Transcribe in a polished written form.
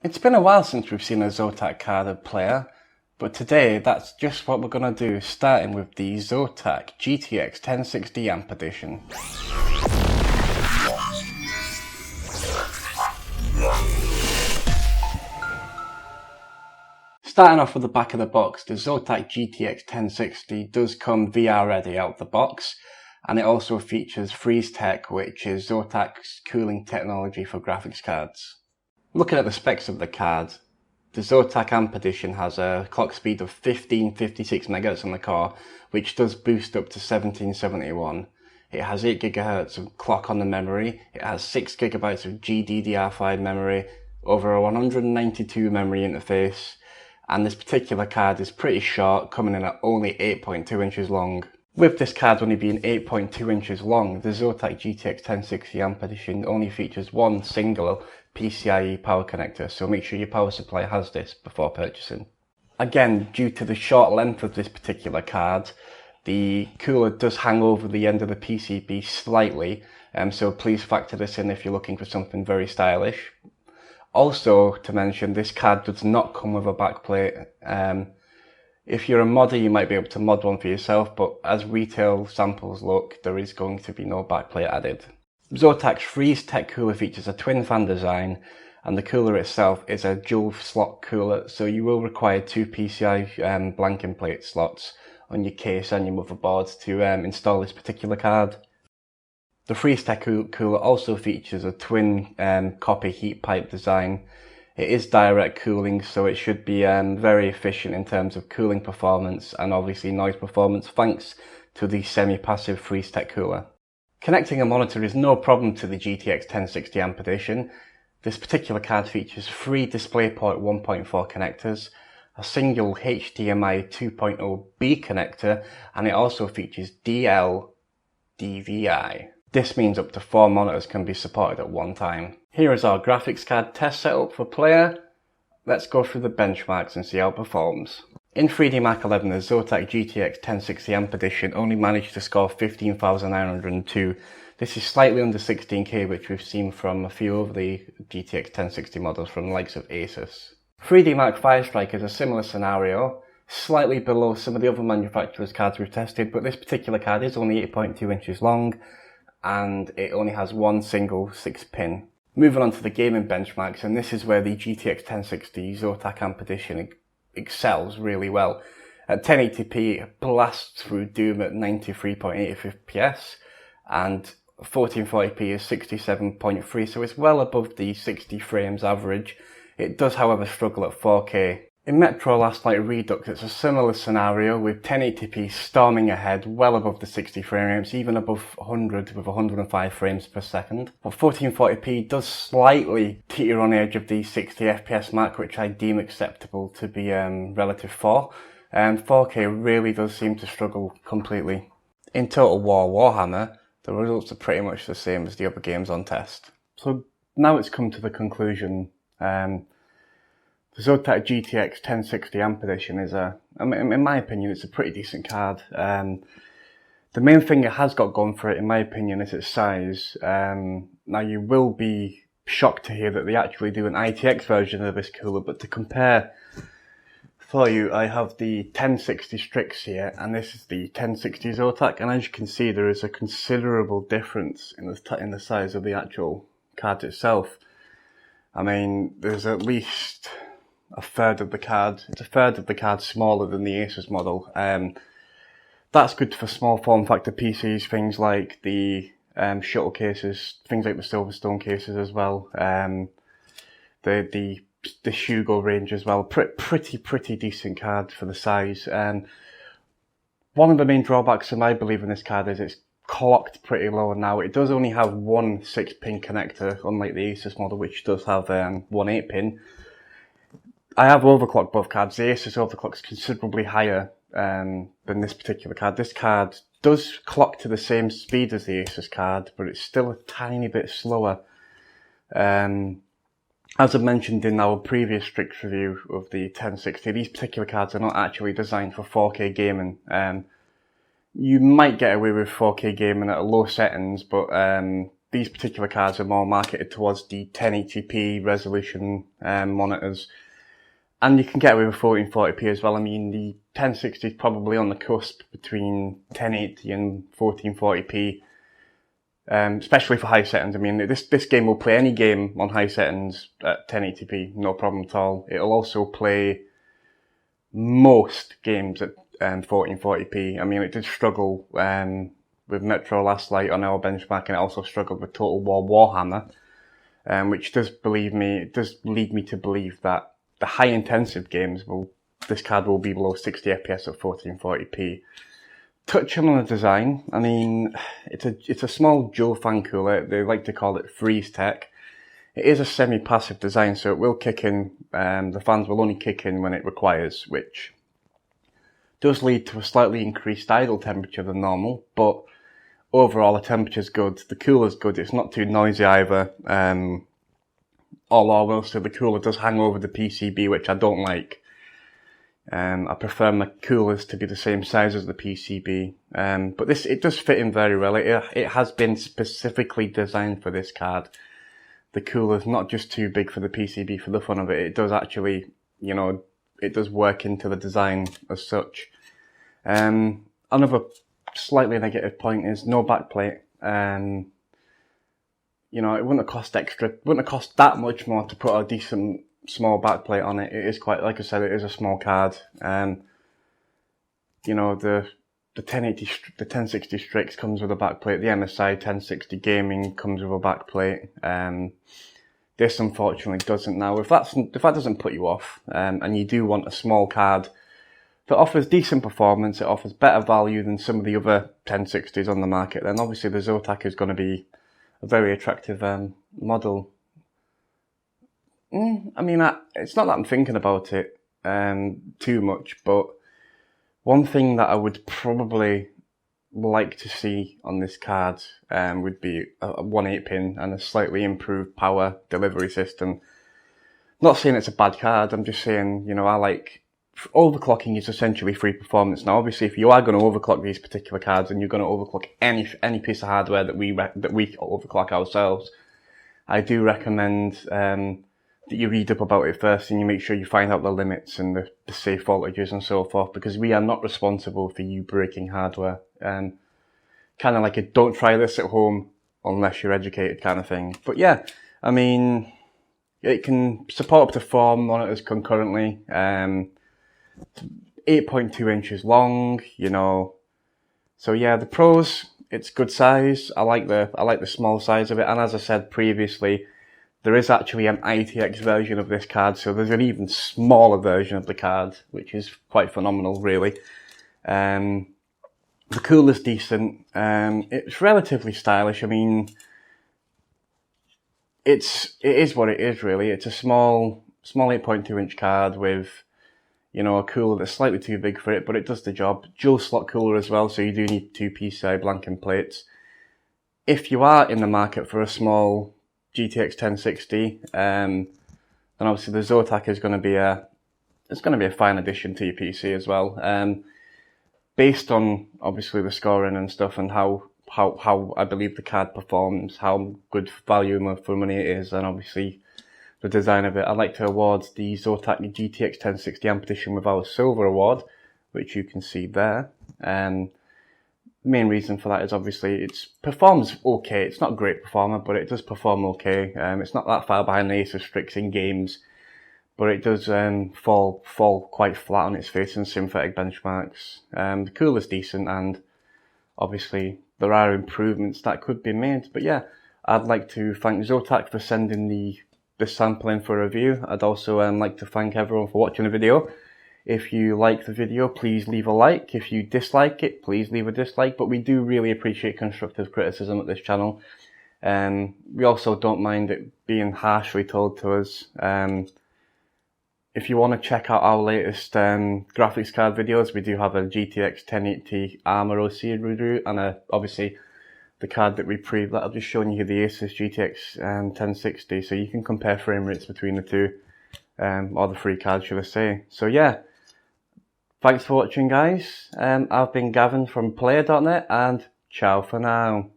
It's been a while since we've seen a ZOTAC carded player, but today that's just what we're going to do, starting with the ZOTAC GTX 1060 Amp Edition. Starting off with the back of the box, the ZOTAC GTX 1060 does come VR ready out the box, and it also features Freeze Tech, which is ZOTAC's cooling technology for graphics cards. Looking at the specs of the card, the ZOTAC Amp Edition has a clock speed of 1556 MHz on the core, which does boost up to 1771. It has 8 GHz of clock on the memory, it has 6 GB of GDDR5 memory, over a 192 memory interface, and this particular card is pretty short, coming in at only 8.2 inches long. With this card only being 8.2 inches long, the ZOTAC GTX 1060 Amp Edition only features one single PCI-e power connector, so make sure your power supply has this before purchasing. Again, due to the short length of this particular card, the cooler does hang over the end of the PCB slightly, so please factor this in if you're looking for something very stylish. Also to mention, this card does not come with a backplate. If you're a modder, you might be able to mod one for yourself, but as retail samples look, there is going to be no backplate added. ZOTAC's Freeze Tech cooler features a twin fan design, and the cooler itself is a dual slot cooler, so you will require two PCI blanking plate slots on your case and your motherboard to install this particular card. The Freeze Tech cooler also features a twin copper heat pipe design. It is direct cooling, so it should be very efficient in terms of cooling performance and obviously noise performance, thanks to the semi-passive Freeze Tech cooler. Connecting a monitor is no problem to the GTX 1060 Amp Edition. This particular card features 3 DisplayPort 1.4 connectors, a single HDMI 2.0B connector, and it also features DL/DVI. This means up to 4 monitors can be supported at one time. Here is our graphics card test setup for player. Let's go through the benchmarks and see how it performs. In 3D Mark 11, the ZOTAC GTX 1060 Amp Edition only managed to score 15,902. This is slightly under 16K, which we've seen from a few of the GTX 1060 models from the likes of Asus. 3D Mark 5 Strike is a similar scenario, slightly below some of the other manufacturers' cards we've tested, but this particular card is only 8.2 inches long, and it only has one single 6-pin. Moving on to the gaming benchmarks, and this is where the GTX 1060 ZOTAC Amp Edition excels really well. At 1080p, it blasts through Doom at 93.8 FPS, and 1440p is 67.3, so it's well above the 60 frames average. It does, however, struggle at 4K. In Metro Last Light Redux, it's a similar scenario, with 1080p storming ahead well above the 60 frame rates, even above 100 with 105 frames per second. But 1440p does slightly teeter on the edge of the 60 FPS mark, which I deem acceptable to be relative for. And 4K really does seem to struggle completely. In Total War Warhammer, the results are pretty much the same as the other games on test. So now it's come to the conclusion. The ZOTAC GTX 1060 Amp Edition is in my opinion, it's a pretty decent card. The main thing it has got going for it, in my opinion, is its size. Now you will be shocked to hear that they actually do an ITX version of this cooler, but to compare for you, I have the 1060 Strix here, and this is the 1060 ZOTAC, and as you can see, there is a considerable difference in the size of the actual card itself. I mean, there's at least a third of the card. It's a third of the card smaller than the Asus model. That's good for small form factor PCs, things like the shuttle cases, things like the Silverstone cases as well. The Shugo range as well. Pretty decent card for the size. One of the main drawbacks, I believe, in this card is it's clocked pretty low now. It does only have one 6-pin connector, unlike the Asus model, which does have one 8-pin. I have overclocked both cards. The Asus overclock's considerably higher than this particular card. This card does clock to the same speed as the Asus card, but it's still a tiny bit slower. As I mentioned in our previous Strix review of the 1060, these particular cards are not actually designed for 4K gaming. You might get away with 4K gaming at low settings, but these particular cards are more marketed towards the 1080p resolution monitors. And you can get away with 1440p as well. I mean, the 1060 is probably on the cusp between 1080 and 1440p, especially for high settings. I mean, this game will play any game on high settings at 1080p, no problem at all. It'll also play most games at 1440p. I mean, it did struggle with Metro Last Light on our benchmark, and it also struggled with Total War Warhammer, which does lead me to believe that the high intensive games this card will be below 60 FPS at 1440p. Touching on the design, I mean, it's a small dual fan cooler. They like to call it freeze tech. It is a semi-passive design, so it will kick in. The fans will only kick in when it requires, which does lead to a slightly increased idle temperature than normal. But overall, the temperature's good. The cooler's good. It's not too noisy either. Although I will say the cooler does hang over the PCB, which I don't like. I prefer my coolers to be the same size as the PCB. But it does fit in very well. It has been specifically designed for this card. The cooler's not just too big for the PCB for the fun of it. It does actually, you know, it does work into the design as such. Another slightly negative point is no backplate. You know, it wouldn't have cost that much more to put a decent small backplate on it. It is quite, like I said, it is a small card. You know, the 1060 Strix comes with a backplate. The MSI 1060 Gaming comes with a backplate. This unfortunately doesn't. Now, if that doesn't put you off, and you do want a small card that offers decent performance, it offers better value than some of the other 1060s on the market, then obviously the ZOTAC is going to be a very attractive model. I mean, it's not that I'm thinking about it too much, but one thing that I would probably like to see on this card would be a 1/8-pin and a slightly improved power delivery system. Not saying it's a bad card, I'm just saying, you know, overclocking is essentially free performance. Now, obviously, if you are going to overclock these particular cards and you're going to overclock any piece of hardware that we overclock ourselves, I do recommend that you read up about it first and you make sure you find out the limits and the safe voltages and so forth, because we are not responsible for you breaking hardware. Kind of like a don't try this at home unless you're educated kind of thing. But yeah, I mean, it can support up to 4 monitors concurrently. 8.2 inches long, you know. So yeah, the pros, it's good size. I like the small size of it, and as I said previously, there is actually an ITX version of this card, so there's an even smaller version of the card, which is quite phenomenal, really. The cooler's decent. It's relatively stylish. I mean, it is what it is, really. It's a small 8.2 inch card with, you know, a cooler that's slightly too big for it, but it does the job. Dual slot cooler as well, so you do need 2 PCI blanking plates. If you are in the market for a small GTX 1060, then obviously the ZOTAC is going to be a fine addition to your PC as well. Based on obviously the scoring and stuff and how I believe the card performs, how good value for money it is, and obviously the design of it, I'd like to award the ZOTAC GTX 1060 Amp Edition with our Silver Award, which you can see there. The main reason for that is obviously it performs okay. It's not a great performer, but it does perform okay. It's not that far behind the Asus Strix in games, but it does fall quite flat on its face in synthetic benchmarks. The cooler's decent, and obviously there are improvements that could be made. But yeah, I'd like to thank ZOTAC for sending the sample in for review. I'd also like to thank everyone for watching the video. If you like the video, please leave a like. If you dislike it, please leave a dislike. But we do really appreciate constructive criticism at this channel. We also don't mind it being harshly told to us. If you want to check out our latest graphics card videos, we do have a GTX 1080 Armor OC review, and obviously the card that we previewed. I've just shown you the Asus GTX 1060, so you can compare frame rates between the two, or the 3 cards, should I say. So yeah, thanks for watching, guys. I've been Gavin from Player.net, and ciao for now.